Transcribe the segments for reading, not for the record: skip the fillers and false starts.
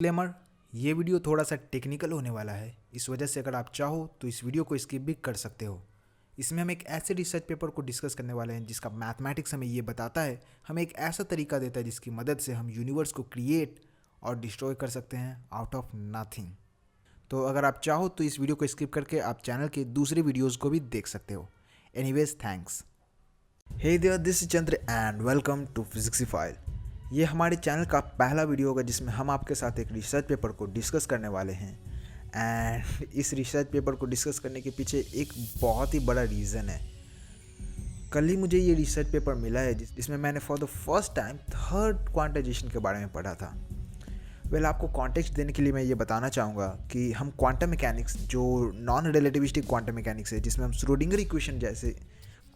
Disclaimer, ये video थोड़ा सा टेक्निकल होने वाला है। इस वजह से अगर आप चाहो तो इस वीडियो को स्किप भी कर सकते हो। इसमें हम एक ऐसे रिसर्च पेपर को डिस्कस करने वाले हैं जिसका मैथमेटिक्स हमें ये बताता है, हमें एक ऐसा तरीका देता है जिसकी मदद से हम यूनिवर्स को क्रिएट और डिस्ट्रॉय कर सकते हैं आउट ऑफ नथिंग। तो अगर आप चाहो तो इस वीडियो को स्किप करके आप चैनल के दूसरे वीडियोज़ को भी देख सकते हो। Anyways, thanks. Hey there, this is Chandra and welcome to Physicsifile. ये हमारे चैनल का पहला वीडियो होगा जिसमें हम आपके साथ एक रिसर्च पेपर को डिस्कस करने वाले हैं। एंड इस रिसर्च पेपर को डिस्कस करने के पीछे एक बहुत ही बड़ा रीज़न है। कल ही मुझे ये रिसर्च पेपर मिला है जिसमें मैंने for the first time third quantization के बारे में पढ़ा था। आपको कॉन्टेक्स्ट देने के लिए मैं ये बताना चाहूँगा कि हम क्वांटम मैकेनिक्स, जो नॉन रिलेटिविस्टिक क्वांटम मैकेनिक्स है, जिसमें हम श्रोडिंगर इक्वेशन जैसे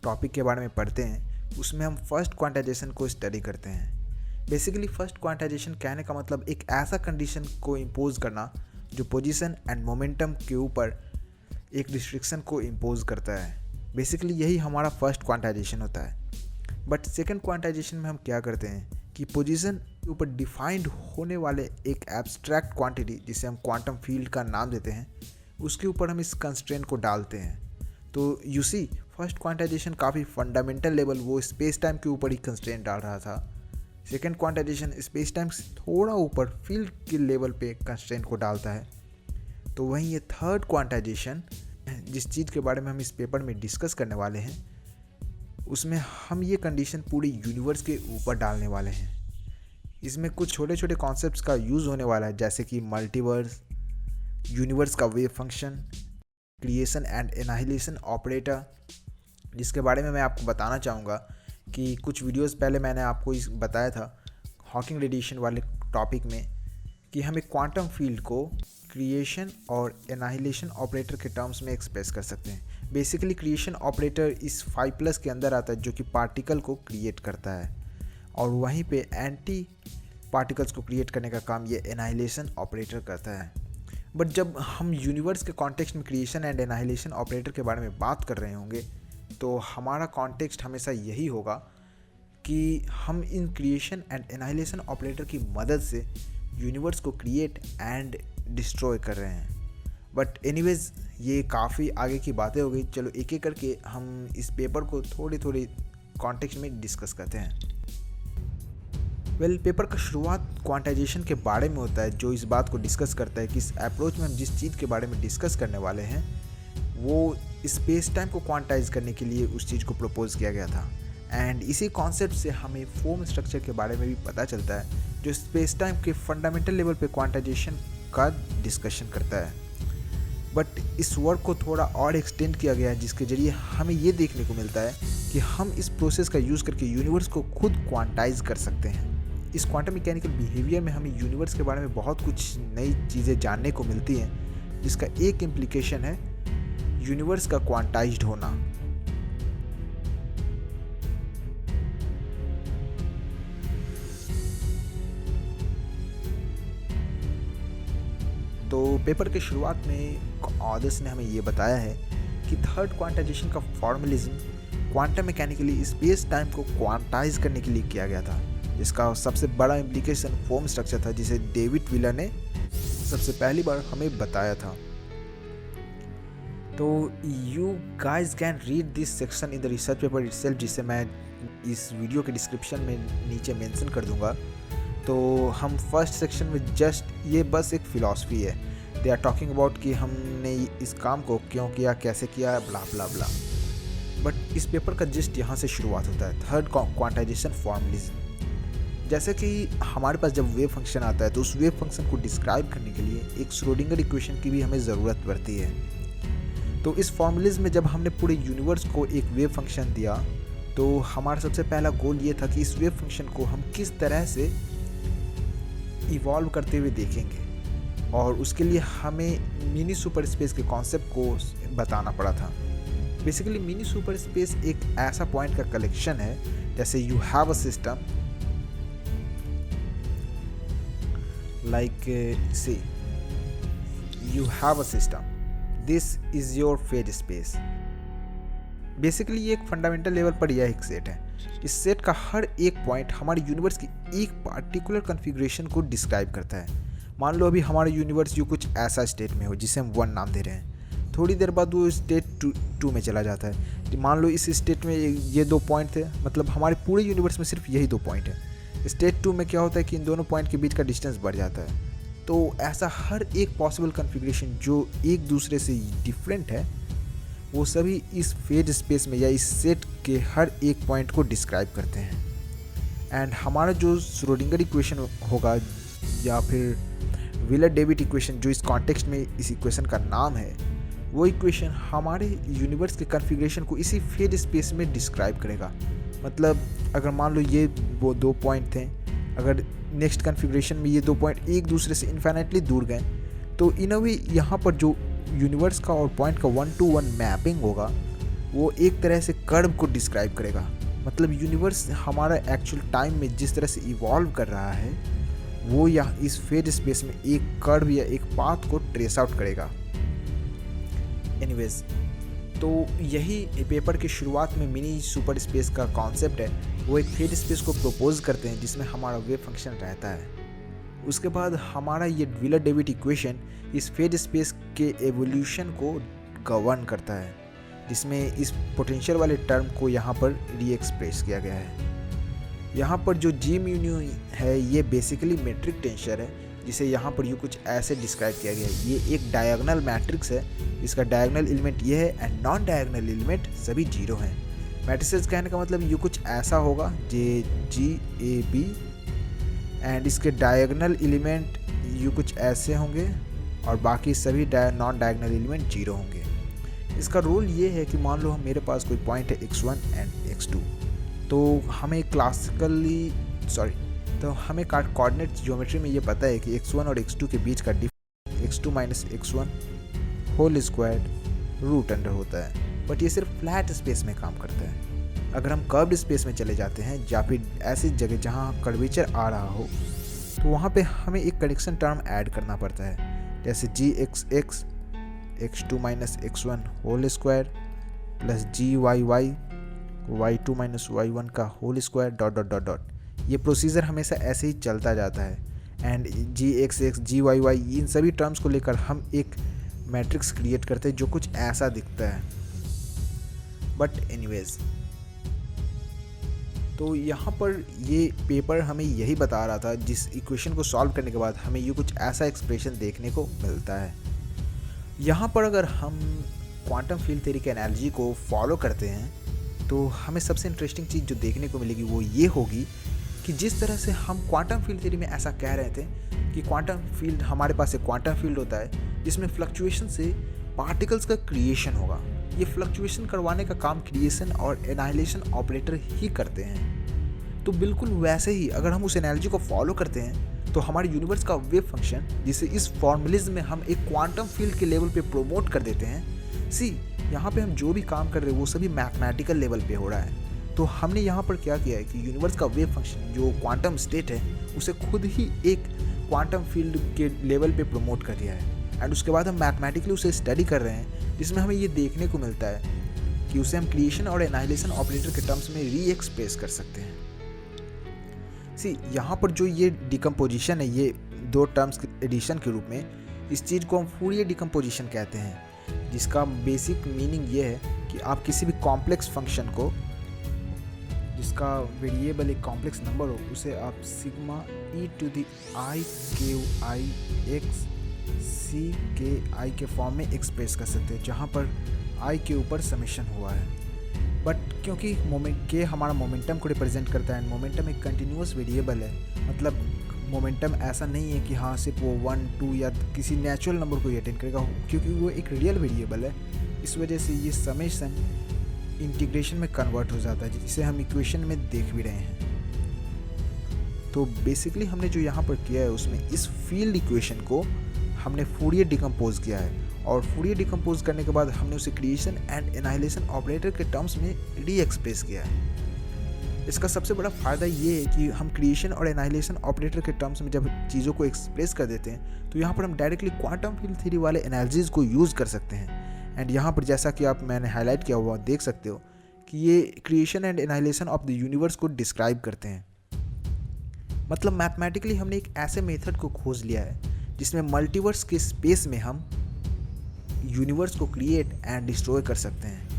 टॉपिक के बारे में पढ़ते हैं, उसमें हम फर्स्ट क्वांटाइजेशन को स्टडी करते हैं। बेसिकली फर्स्ट क्वांटाइजेशन कहने का मतलब एक ऐसा कंडीशन को इम्पोज करना जो पोजीशन एंड मोमेंटम के ऊपर एक रिस्ट्रिक्शन को इम्पोज करता है। बेसिकली यही हमारा फर्स्ट क्वांटाइजेशन होता है। बट सेकंड क्वांटाइजेशन में हम क्या करते हैं कि पोजीशन के ऊपर डिफाइंड होने वाले एक एब्स्ट्रैक्ट क्वांटिटी, जिसे हम क्वांटम फील्ड का नाम देते हैं, उसके ऊपर हम इस कंस्ट्रेंट को डालते हैं। तो यू सी, फर्स्ट क्वांटाइजेशन काफ़ी फंडामेंटल लेवल, वो स्पेस टाइम के ऊपर ही कंस्ट्रेंट डाल रहा था। सेकेंड क्वांटाइजेशन स्पेस टाइम से थोड़ा ऊपर फील्ड के लेवल पे कंस्ट्रेंट को डालता है। तो वहीं ये थर्ड क्वांटाइजेशन, जिस चीज़ के बारे में हम इस पेपर में डिस्कस करने वाले हैं, उसमें हम ये कंडीशन पूरे यूनिवर्स के ऊपर डालने वाले हैं। इसमें कुछ छोटे छोटे कॉन्सेप्ट्स का यूज़ होने वाला है, जैसे कि मल्टीवर्स, यूनिवर्स का wave function, creation and annihilation operator, जिसके बारे में मैं आपको बताना चाहूँगा कि कुछ वीडियोस पहले मैंने आपको इस बताया था हॉकिंग रेडिएशन वाले टॉपिक में कि हम एक क्वांटम फील्ड को क्रिएशन और एनाहिलेशन ऑपरेटर के टर्म्स में एक्सप्रेस कर सकते हैं। बेसिकली क्रिएशन ऑपरेटर इस 5+ के अंदर आता है, जो कि पार्टिकल को क्रिएट करता है, और वहीं पे एंटी पार्टिकल्स को क्रिएट करने का काम ये एनाहिलेशन ऑपरेटर करता है। बट जब हम यूनिवर्स के कॉन्टेक्स्ट में क्रिएशन एंड एनाहिलेशन ऑपरेटर के बारे में बात कर रहे होंगे, तो हमारा कॉन्टेक्स्ट हमेशा यही होगा कि हम in creation and annihilation operator की मदद से यूनिवर्स को क्रिएट एंड डिस्ट्रॉय कर रहे हैं। बट एनीवेज, ये काफ़ी आगे की बातें हो गई। चलो एक एक करके हम इस पेपर को थोड़ी थोड़ी कॉन्टेक्स्ट में डिस्कस करते हैं। पेपर का शुरुआत क्वांटाइजेशन के बारे में होता है, जो इस बात को डिस्कस करता है कि इस अप्रोच में हम जिस चीज़ के बारे में डिस्कस करने वाले हैं वो स्पेस टाइम को क्वांटाइज करने के लिए उस चीज़ को प्रपोज किया गया था। एंड इसी कॉन्सेप्ट से हमें फॉर्म स्ट्रक्चर के बारे में भी पता चलता है, जो स्पेस टाइम के फंडामेंटल लेवल पे क्वांटाइजेशन का डिस्कशन करता है। बट इस वर्क को थोड़ा और एक्सटेंड किया गया है, जिसके जरिए हमें ये देखने को मिलता है कि हम इस प्रोसेस का यूज़ करके यूनिवर्स को खुद क्वांटाइज कर सकते हैं। इस क्वांटम मैकेनिकल बिहेवियर में हमें यूनिवर्स के बारे में बहुत कुछ नई चीज़ें जानने को मिलती हैं, जिसका एक इम्प्लीकेशन है यूनिवर्स का क्वांटाइज्ड होना। तो पेपर के शुरुआत में ऑथर्स ने हमें ये बताया है कि थर्ड क्वांटाइजेशन का formalism quantum mechanically space time को क्वांटाइज करने के लिए किया गया था, जिसका सबसे बड़ा इम्प्लीकेशन फॉर्म स्ट्रक्चर था, जिसे डेविड व्हीलर ने सबसे पहली बार हमें बताया था। तो you guys can read this section in the research paper itself, जिसे मैं इस वीडियो के डिस्क्रिप्शन में नीचे मेंशन कर दूंगा। तो हम फर्स्ट सेक्शन में जस्ट ये बस एक फ़िलॉसफी है, दे आर टॉकिंग अबाउट कि हमने इस काम को क्यों किया, कैसे किया, ब्ला ब्ला ब्ला। बट इस पेपर का जस्ट यहाँ से शुरुआत होता है, थर्ड क्वांटाइजेशन फॉर्मलिज्म। जैसे कि हमारे पास जब वेव फंक्शन आता है, तो उस वेव फंक्शन को डिस्क्राइब करने के लिए एक श्रोडिंगर इक्वेशन की भी हमें ज़रूरत पड़ती है। तो इस फॉर्मलिज्म में जब हमने पूरे यूनिवर्स को एक वेव फंक्शन दिया, तो हमारा सबसे पहला गोल ये था कि इस वेव फंक्शन को हम किस तरह से इवॉल्व करते हुए देखेंगे, और उसके लिए हमें मिनी सुपर स्पेस के कॉन्सेप्ट को बताना पड़ा था। बेसिकली मिनी सुपर स्पेस एक ऐसा पॉइंट का कलेक्शन है, जैसे you have a system like say you have a system, this is your phase space. Basically ये एक फंडामेंटल लेवल पर यह एक सेट है। इस सेट का हर एक पॉइंट हमारे यूनिवर्स की एक पार्टिकुलर कॉन्फ़िगरेशन को डिस्क्राइब करता है। मान लो अभी हमारा यूनिवर्स जो कुछ ऐसा स्टेट में हो जिसे हम 1 नाम दे रहे हैं, थोड़ी देर बाद वो स्टेट 2 में चला जाता है। तो मान लो इस स्टेट में ये 2 पॉइंट थे, मतलब हमारे पूरे यूनिवर्स में सिर्फ यही 2 पॉइंट है। स्टेट 2 में क्या होता है कि इन दोनों पॉइंट के बीच का डिस्टेंस बढ़ जाता है। तो ऐसा हर एक पॉसिबल कन्फिग्रेशन जो एक दूसरे से डिफरेंट है, वो सभी इस फेज स्पेस में या इस सेट के हर एक पॉइंट को डिस्क्राइब करते हैं। एंड हमारा जो श्रोडिंगर इक्वेशन होगा या फिर व्हीलर-डेविड इक्वेशन, जो इस कॉन्टेक्स्ट में इस इक्वेशन का नाम है, वो इक्वेशन हमारे यूनिवर्स के कन्फिग्रेशन को इसी फेज स्पेस में डिस्क्राइब करेगा। मतलब अगर मान लो ये वो 2 पॉइंट थे, अगर नेक्स्ट कन्फिग्रेशन में ये 2 पॉइंट एक दूसरे से इन्फिनिटली दूर गए, तो इन अ वे यहाँ पर जो यूनिवर्स का और पॉइंट का 1-to-1 मैपिंग होगा, वो एक तरह से कर्व को डिस्क्राइब करेगा। मतलब यूनिवर्स हमारा एक्चुअल टाइम में जिस तरह से इवॉल्व कर रहा है, वो यहाँ इस फेज स्पेस में एक कर्व या एक पाथ को ट्रेस आउट करेगा। एनीवेज, तो यही पेपर की शुरुआत में मिनी सुपर स्पेस का कॉन्सेप्ट है। वो एक फेज स्पेस को प्रपोज करते हैं जिसमें हमारा वेव फंक्शन रहता है। उसके बाद हमारा ये व्हीलर-डेविड इक्वेशन इस फेज स्पेस के एवोल्यूशन को गवर्न करता है, जिसमें इस पोटेंशियल वाले टर्म को यहाँ पर री-एक्सप्रेस किया गया है। यहाँ पर जो जी म्यू है, ये बेसिकली मेट्रिक टेंसर है, जिसे यहाँ पर यूँ कुछ ऐसे डिस्क्राइब किया गया है। ये एक डायगोनल मैट्रिक्स है, इसका डायगोनल एलिमेंट ये है एंड नॉन डायगोनल एलिमेंट सभी 0 हैं। मैट्रिसेस कहने का मतलब यूँ कुछ ऐसा होगा, JGAB, एंड इसके डायगोनल एलिमेंट यूँ कुछ ऐसे होंगे और बाकी सभी नॉन डायगोनल एलिमेंट 0 होंगे। इसका रूल ये है कि मान लो मेरे पास कोई पॉइंट है x1 एंड x2, तो हमें हमें कोऑर्डिनेट ज्योमेट्री में ये पता है कि x1 और x2 के बीच का difference x2 minus x1 whole square root under होता है। बट ये सिर्फ फ्लैट स्पेस में काम करता है। अगर हम कर्व्ड स्पेस में चले जाते हैं या फिर ऐसी जगह जहाँ कर्वेचर आ रहा हो, तो वहाँ पे हमें एक कनेक्शन टर्म ऐड करना पड़ता है, जैसे gxx x2 minus x1 whole square plus gyy y2 minus y1 का whole square dot dot dot dot. ये प्रोसीजर हमेशा ऐसे ही चलता जाता है। एंड gxx gyy इन सभी टर्म्स को लेकर हम एक मैट्रिक्स क्रिएट करते हैं जो कुछ ऐसा दिखता है। बट एनीवेज, तो यहाँ पर ये पेपर हमें यही बता रहा था, जिस इक्वेशन को सॉल्व करने के बाद हमें ये कुछ ऐसा एक्सप्रेशन देखने को मिलता है। यहाँ पर अगर हम क्वांटम फील्ड थ्योरी के एनालॉजी को फॉलो करते हैं, तो हमें सबसे इंटरेस्टिंग चीज़ जो देखने को मिलेगी वो ये होगी कि जिस तरह से हम क्वांटम फील्ड थ्योरी में ऐसा कह रहे थे कि क्वांटम फील्ड, हमारे पास एक क्वांटम फील्ड होता है जिसमें फ्लक्चुएशन से पार्टिकल्स का क्रिएशन होगा। ये फ्लक्चुएशन करवाने का काम क्रिएशन और एनाहिलेशन ऑपरेटर ही करते हैं। तो बिल्कुल वैसे ही अगर हम उस एनालॉजी को फॉलो करते हैं, तो हमारे यूनिवर्स का वेव फंक्शन, जिसे इस फॉर्मुलिज्म में हम एक क्वांटम फील्ड के लेवल पे प्रोमोट कर देते हैं। सी, यहाँ पे हम जो भी काम कर रहे हैं वो सभी मैथमेटिकल लेवल पे हो रहा है। तो हमने यहाँ पर क्या किया है कि यूनिवर्स का वेव फंक्शन जो क्वांटम स्टेट है, उसे खुद ही एक क्वांटम फील्ड के लेवल पे प्रमोट कर दिया है। एंड उसके बाद हम मैथमेटिकली उसे स्टडी कर रहे हैं, जिसमें हमें ये देखने को मिलता है कि उसे हम क्रिएशन और एनाहिलेशन ऑपरेटर के टर्म्स में री एक्सप्रेस कर सकते हैं। सी, यहाँ पर जो ये डिकम्पोजिशन है, ये 2 टर्म्स के एडिशन के रूप में, इस चीज़ को हम फूरियर डिकम्पोजिशन कहते हैं, जिसका बेसिक मीनिंग ये है कि आप किसी भी कॉम्प्लेक्स फंक्शन को, जिसका वेरिएबल एक कॉम्प्लेक्स नंबर हो, उसे आप sigma e to the i k i x c k i के फॉर्म में एक्सप्रेस कर सकते हैं, जहाँ पर i के ऊपर समेशन हुआ है। बट क्योंकि k हमारा मोमेंटम को रिप्रेजेंट करता है, मोमेंटम एक कंटिन्यूस वेरिएबल है, मतलब मोमेंटम ऐसा नहीं है कि हाँ सिर्फ वो 1, 2 या किसी नेचुरल नंबर को ही अटेंड करेगा, क्योंकि वो एक रियल वेरिएबल है। इस वजह से ये समेशन इंटीग्रेशन में कन्वर्ट हो जाता है, जिसे हम इक्वेशन में देख भी रहे हैं। तो बेसिकली हमने जो यहाँ पर किया है, उसमें इस फील्ड इक्वेशन को हमने फूरियर डिकम्पोज किया है, और फूरियर डिकम्पोज करने के बाद हमने उसे क्रिएशन एंड एनाहिलेशन ऑपरेटर के टर्म्स में री एक्सप्रेस किया है। इसका सबसे बड़ा फ़ायदा ये है कि हम क्रिएशन और एनाहिलेशन ऑपरेटर के टर्म्स में जब चीज़ों को एक्सप्रेस कर देते हैं, तो यहाँ पर हम डायरेक्टली क्वांटम फील्ड थ्योरी वाले एनालिसिस को यूज़ कर सकते हैं। एंड यहाँ पर जैसा कि मैंने हाईलाइट किया हुआ देख सकते हो कि ये creation and annihilation of the universe को डिस्क्राइब करते हैं। मतलब मैथमेटिकली हमने एक ऐसे मेथड को खोज लिया है जिसमें मल्टीवर्स के स्पेस में हम यूनिवर्स को क्रिएट एंड डिस्ट्रॉय कर सकते हैं।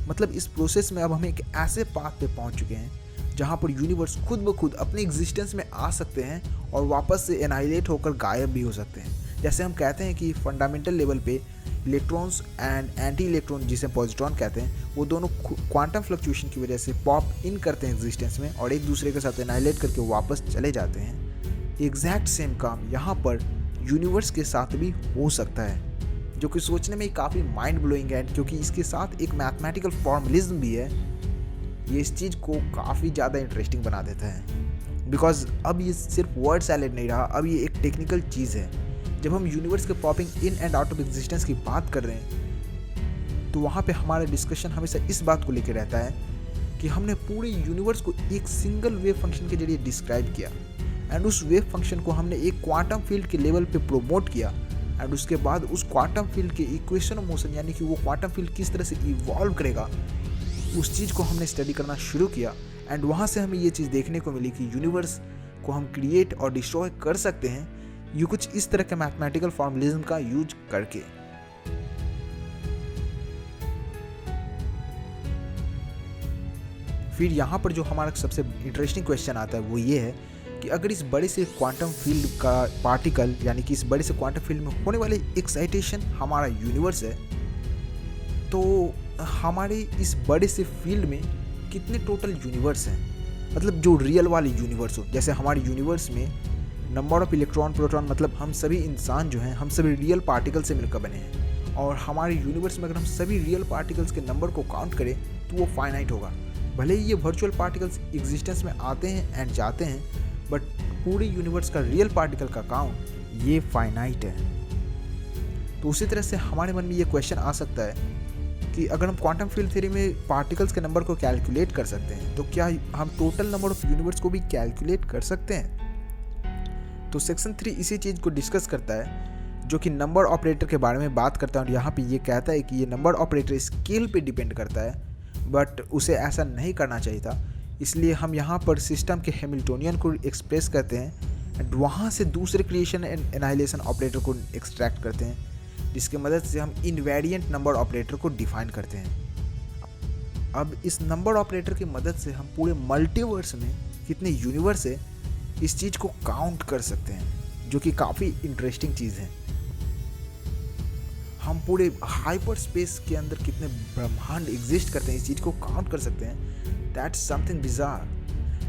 मतलब इस प्रोसेस में अब हम एक ऐसे पाथ पे पहुंच चुके हैं जहां पर यूनिवर्स खुद ब खुद अपने एग्जिस्टेंस में आ सकते हैं और वापस से एनाइलेट होकर गायब भी हो सकते हैं। जैसे हम कहते हैं कि फंडामेंटल लेवल पे इलेक्ट्रॉन्स एंड एंटी इलेक्ट्रॉन, जिसे पॉजिट्रॉन कहते हैं, वो दोनों क्वांटम फ्लक्चुएशन की वजह से पॉप इन करते हैं एग्जिस्टेंस में और एक दूसरे के साथ एनाइलेट करके वापस चले जाते हैं। एग्जैक्ट सेम काम यहाँ पर यूनिवर्स के साथ भी हो सकता है, जो कि सोचने में काफ़ी माइंड ब्लोइंग है, क्योंकि इसके साथ एक मैथमेटिकल फॉर्मलिज्म भी है। ये इस चीज़ को काफ़ी ज़्यादा इंटरेस्टिंग बना देता है, बिकॉज अब ये सिर्फ वर्ड सैलेड नहीं रहा, अब ये एक टेक्निकल चीज़ है। जब हम यूनिवर्स के popping in and out of existence की बात कर रहे हैं तो वहाँ पे हमारा डिस्कशन हमेशा इस बात को लेकर रहता है कि हमने पूरे यूनिवर्स को एक सिंगल वेव फंक्शन के जरिए डिस्क्राइब किया एंड उस वेव फंक्शन को हमने एक क्वांटम फील्ड के लेवल पे प्रोमोट किया एंड उसके बाद उस क्वांटम फील्ड के इक्वेशन ऑफ मोशन, यानी कि वो क्वांटम फील्ड किस तरह से इवॉल्व करेगा, उस चीज़ को हमने स्टडी करना शुरू किया एंड वहाँ से हमें ये चीज़ देखने को मिली कि यूनिवर्स को हम क्रिएट और डिस्ट्रॉय कर सकते हैं, ये कुछ इस तरह के मैथमेटिकल फॉर्मुलिज्म का यूज करके। फिर यहाँ पर जो हमारा सबसे इंटरेस्टिंग क्वेश्चन आता है वो ये है कि अगर इस बड़े से क्वांटम फील्ड का पार्टिकल, यानी कि इस बड़े से क्वांटम फील्ड में होने वाले एक्साइटेशन हमारा यूनिवर्स है, तो हमारे इस बड़े से फील्ड में कितने टोटल यूनिवर्स हैं, मतलब जो रियल वाले यूनिवर्स हो। जैसे हमारे यूनिवर्स में नंबर ऑफ इलेक्ट्रॉन प्रोटॉन, मतलब हम सभी इंसान जो हैं हम सभी रियल पार्टिकल से मिलकर बने हैं, और हमारे यूनिवर्स में अगर हम सभी रियल पार्टिकल्स के नंबर को काउंट करें तो वो फाइनाइट होगा। भले ही ये वर्चुअल पार्टिकल्स एग्जिस्टेंस में आते हैं एंड जाते हैं, बट पूरे यूनिवर्स का रियल पार्टिकल का काउंट ये फाइनाइट है। तो उसी तरह से हमारे मन में ये क्वेश्चन आ सकता है कि अगर हम क्वांटम फील्ड थ्योरी में पार्टिकल्स के नंबर को कैलकुलेट कर सकते हैं तो क्या हम टोटल नंबर ऑफ यूनिवर्स को भी कैलकुलेट कर सकते हैं। तो सेक्शन 3 इसी चीज़ को डिस्कस करता है, जो कि नंबर ऑपरेटर के बारे में बात करता है, और यहाँ पे ये कहता है कि ये नंबर ऑपरेटर स्केल पे डिपेंड करता है, बट उसे ऐसा नहीं करना चाहिए था। इसलिए हम यहाँ पर सिस्टम के हैमिल्टोनियन को एक्सप्रेस करते हैं एंड वहाँ से दूसरे क्रिएशन एंड एनाइलेशन ऑपरेटर को एक्सट्रैक्ट करते हैं, जिसकी मदद से हम इनवेरिएंट नंबर ऑपरेटर को डिफाइन करते हैं। अब इस नंबर ऑपरेटर की मदद से हम पूरे मल्टीवर्स में कितने यूनिवर्स है इस चीज़ को काउंट कर सकते हैं, जो कि काफ़ी इंटरेस्टिंग चीज़ है। हम पूरे हाइपर स्पेस के अंदर कितने ब्रह्मांड एग्जिस्ट करते हैं इस चीज़ को काउंट कर सकते हैं। That's something bizarre.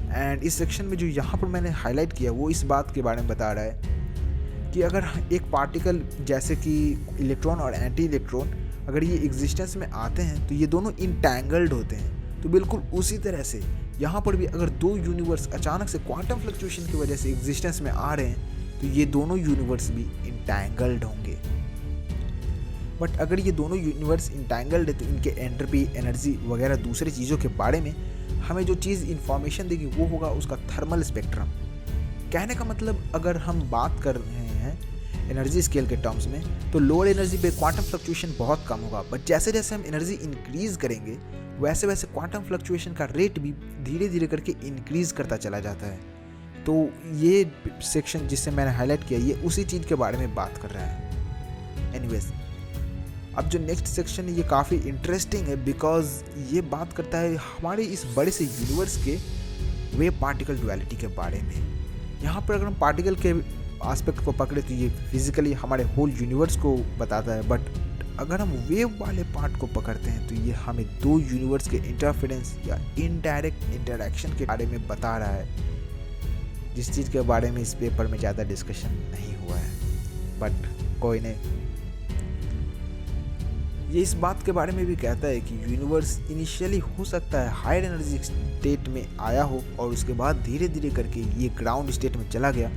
एंड इस सेक्शन में जो यहाँ पर मैंने हाईलाइट किया वो इस बात के बारे में बता रहा है कि अगर एक पार्टिकल जैसे कि इलेक्ट्रॉन और एंटी इलेक्ट्रॉन अगर ये एग्जिस्टेंस में आते हैं तो ये दोनों इंटैंगल्ड होते हैं। तो बिल्कुल उसी तरह से यहाँ पर भी अगर दो यूनिवर्स अचानक से क्वांटम फ्लक्चुएशन की वजह से एग्जिस्टेंस में आ रहे हैं तो ये दोनों यूनिवर्स भी इंटैंगल्ड होंगे। बट अगर ये दोनों यूनिवर्स इंटैंगल्ड है तो इनके एंट्रोपी, एनर्जी वगैरह दूसरी चीज़ों के बारे में हमें जो चीज़ इन्फॉर्मेशन देगी वो होगा उसका थर्मल स्पेक्ट्रम। कहने का मतलब अगर हम बात कर रहे हैं एनर्जी स्केल के टर्म्स में तो लोअर एनर्जी पे क्वांटम फ्लक्चुएशन बहुत कम होगा, बट जैसे जैसे हम एनर्जी इंक्रीज करेंगे वैसे वैसे क्वांटम फ्लक्चुएशन का रेट भी धीरे धीरे करके इंक्रीज करता चला जाता है। तो ये सेक्शन जिससे मैंने हाईलाइट किया ये उसी चीज़ के बारे में बात कर रहा है। एनीवेज, अब जो नेक्स्ट सेक्शन है ये काफ़ी इंटरेस्टिंग है बिकॉज ये बात करता है हमारे इस बड़े से यूनिवर्स के वेव पार्टिकल डुअलिटी के बारे में। यहाँ पर अगर हम पार्टिकल के एस्पेक्ट को पकड़े तो ये फिजिकली हमारे होल यूनिवर्स को बताता है, बट अगर हम वेव वाले पार्ट को पकड़ते हैं तो ये हमें दो यूनिवर्स के इंटरफेरेंस या इनडायरेक्ट इंटरेक्शन के बारे में बता रहा है, जिस चीज़ के बारे में इस पेपर में ज़्यादा डिस्कशन नहीं हुआ है, बट कोई नहीं। ये इस बात के बारे में भी कहता है कि यूनिवर्स इनिशियली हो सकता है हायर एनर्जी स्टेट में आया हो और उसके बाद धीरे धीरे करके ये ग्राउंड स्टेट में चला गया,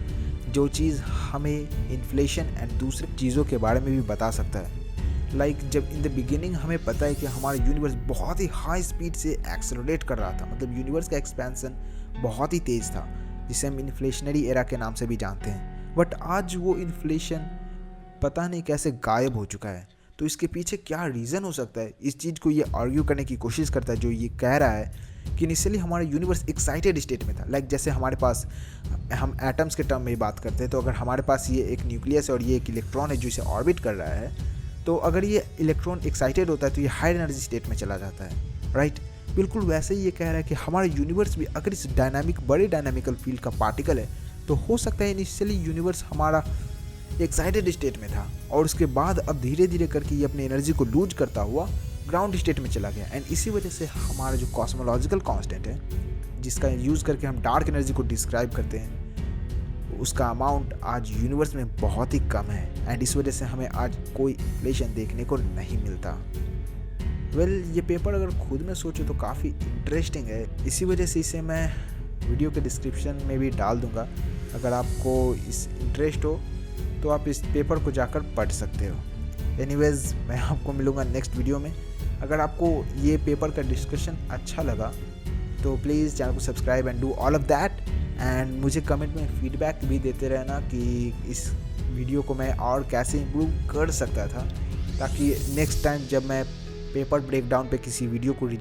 जो चीज़ हमें इन्फ्लेशन एंड दूसरे चीज़ों के बारे में भी बता सकता है। लाइक जब इन द बिगिनिंग हमें पता है कि हमारा यूनिवर्स बहुत ही हाई स्पीड से एक्सेलरेट कर रहा था, मतलब यूनिवर्स का एक्सपेंसन बहुत ही तेज़ था, जिसे हम इन्फ्लेशनरी एरा के नाम से भी जानते हैं। बट आज वो इन्फ्लेशन पता नहीं कैसे गायब हो चुका है। तो इसके पीछे क्या रीज़न हो सकता है, इस चीज़ को ये आर्ग्यू करने की कोशिश करता है, जो ये कह रहा है कि इनिशियली हमारा यूनिवर्स एक्साइटेड स्टेट में था। लाइक जैसे हमारे पास, हम एटम्स के टर्म में बात करते हैं, तो अगर हमारे पास ये एक न्यूक्लियस है और ये एक इलेक्ट्रॉन है जो इसे ऑर्बिट कर रहा है, तो अगर ये इलेक्ट्रॉन एक्साइटेड होता है तो ये हायर एनर्जी स्टेट में चला जाता है, राइट। बिल्कुल वैसे ही ये कह रहा है कि हमारा यूनिवर्स भी अगर इस बड़े डायनामिकल फील्ड का पार्टिकल है, तो हो सकता है इनिशियली यूनिवर्स हमारा एक्साइटेड स्टेट में था और उसके बाद अब धीरे धीरे करके ये अपनी एनर्जी को लूज करता हुआ ग्राउंड स्टेट में चला गया। एंड इसी वजह से हमारा जो कॉस्मोलॉजिकल कांस्टेंट है, जिसका यूज़ करके हम डार्क एनर्जी को डिस्क्राइब करते हैं, उसका अमाउंट आज यूनिवर्स में बहुत ही कम है। एंड इस वजह से हमें आज कोई इन्फ्लेशन देखने को नहीं मिलता। ये पेपर अगर खुद में सोचो तो काफ़ी इंटरेस्टिंग है। इसी वजह से इसे मैं वीडियो के डिस्क्रिप्शन में भी डाल दूंगा। अगर आपको इस इंटरेस्ट हो तो आप इस पेपर को जाकर पढ़ सकते हो। एनीवेज, मैं आपको मिलूँगा नेक्स्ट वीडियो में। अगर आपको ये पेपर का डिस्कशन अच्छा लगा तो प्लीज़ चैनल को subscribe and do all of that. And मुझे कमेंट में फीडबैक भी देते रहना कि इस वीडियो को मैं और कैसे इम्प्रूव कर सकता था, ताकि नेक्स्ट टाइम जब मैं पेपर ब्रेकडाउन पे किसी वीडियो को